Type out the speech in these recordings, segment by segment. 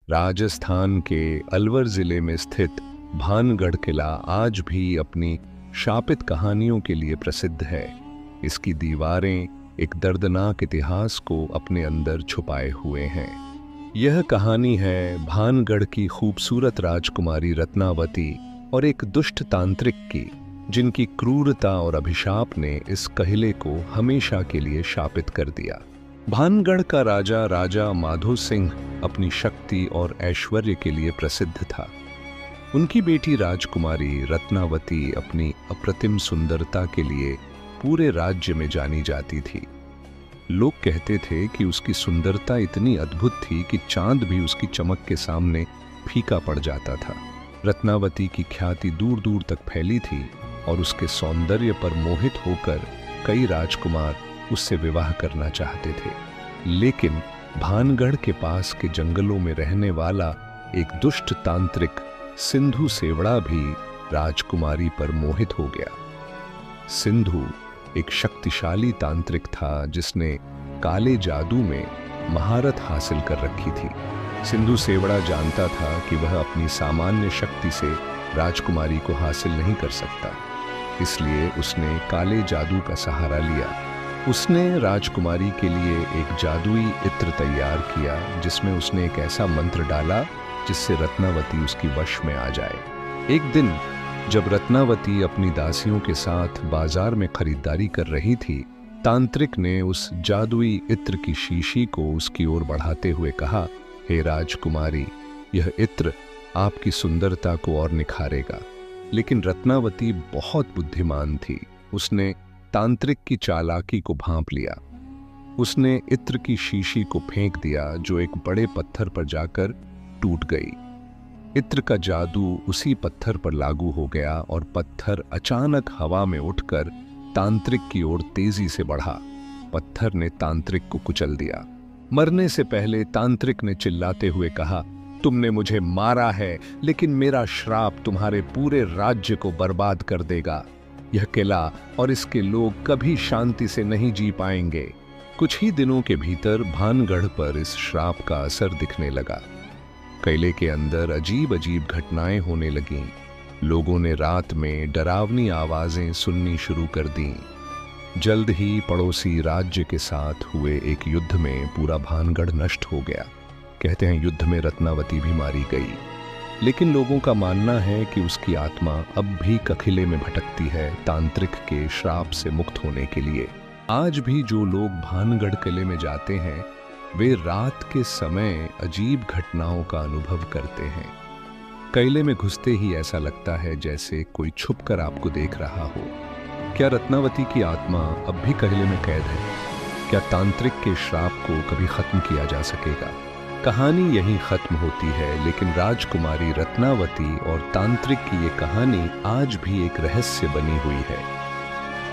राजस्थान के अलवर जिले में स्थित भानगढ़ किला आज भी अपनी शापित कहानियों के लिए प्रसिद्ध है। इसकी दीवारें एक दर्दनाक इतिहास को अपने अंदर छुपाए हुए हैं। यह कहानी है भानगढ़ की खूबसूरत राजकुमारी रत्नावती और एक दुष्ट तांत्रिक की, जिनकी क्रूरता और अभिशाप ने इस किले को हमेशा के लिए शापित कर दिया। भानगढ़ का राजा माधो सिंह अपनी शक्ति और ऐश्वर्य के लिए प्रसिद्ध था। उनकी बेटी राजकुमारी रत्नावती अपनी अप्रतिम सुंदरता के लिए पूरे राज्य में जानी जाती थी। लोग कहते थे कि उसकी सुंदरता इतनी अद्भुत थी कि चांद भी उसकी चमक के सामने फीका पड़ जाता था। रत्नावती की ख्याति दूर दूर तक फैली थी और उसके सौंदर्य पर मोहित होकर कई राजकुमार उससे विवाह करना चाहते थे। लेकिन भानगढ़ के पास के जंगलों में रहने वाला एक दुष्ट तांत्रिक सिंधु सेवड़ा भी राजकुमारी पर मोहित हो गया। सिंधु एक शक्तिशाली तांत्रिक था जिसने काले जादू में महारत हासिल कर रखी थी। सिंधु सेवड़ा जानता था कि वह अपनी सामान्य शक्ति से राजकुमारी को हासिल नहीं कर सकता, इसलिए उसने काले जादू का सहारा लिया। उसने राजकुमारी के लिए एक जादुई इत्र तैयार किया, जिसमें उसने एक ऐसा मंत्र डाला जिससे रत्नावती उसकी वश में आ जाए। एक दिन जब रत्नावती अपनी दासियों के साथ बाजार में खरीदारी कर रही थी, तांत्रिक ने उस जादुई इत्र की शीशी को उसकी ओर बढ़ाते हुए कहा, हे राजकुमारी, यह इत्र आपकी सुंदरता को और निखारेगा। लेकिन रत्नावती बहुत बुद्धिमान थी। उसने तांत्रिक की चालाकी को भांप लिया। उसने इत्र की शीशी को फेंक दिया, जो एक बड़े पत्थर पर जाकर टूट गई। इत्र का जादू उसी पत्थर पर लागू हो गया और पत्थर अचानक हवा में उठकर तांत्रिक की ओर तेजी से बढ़ा। पत्थर ने तांत्रिक को कुचल दिया। मरने से पहले तांत्रिक ने चिल्लाते हुए कहा, तुमने मुझे मारा है, लेकिन मेरा श्राप तुम्हारे पूरे राज्य को बर्बाद कर देगा। यह किला और इसके लोग कभी शांति से नहीं जी पाएंगे। कुछ ही दिनों के भीतर भानगढ़ पर इस श्राप का असर दिखने लगा। किले के अंदर अजीब अजीब घटनाएं होने लगीं। लोगों ने रात में डरावनी आवाजें सुननी शुरू कर दीं। जल्द ही पड़ोसी राज्य के साथ हुए एक युद्ध में पूरा भानगढ़ नष्ट हो गया। कहते हैं युद्ध में रत्नावती भी मारी गई, लेकिन लोगों का मानना है कि उसकी आत्मा अब भी किले में भटकती है, तांत्रिक के श्राप से मुक्त होने के लिए। आज भी जो लोग भानगढ़ किले में जाते हैं, वे रात के समय अजीब घटनाओं का अनुभव करते हैं। किले में घुसते ही ऐसा लगता है जैसे कोई छुपकर आपको देख रहा हो। क्या रत्नावती की आत्मा अब भी किले में कैद है? क्या तांत्रिक के श्राप को कभी खत्म किया जा सकेगा? कहानी यहीं खत्म होती है, लेकिन राजकुमारी रत्नावती और तांत्रिक की ये कहानी आज भी एक रहस्य बनी हुई है।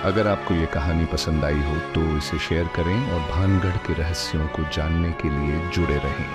अगर आपको ये कहानी पसंद आई हो तो इसे शेयर करें और भानगढ़ के रहस्यों को जानने के लिए जुड़े रहें।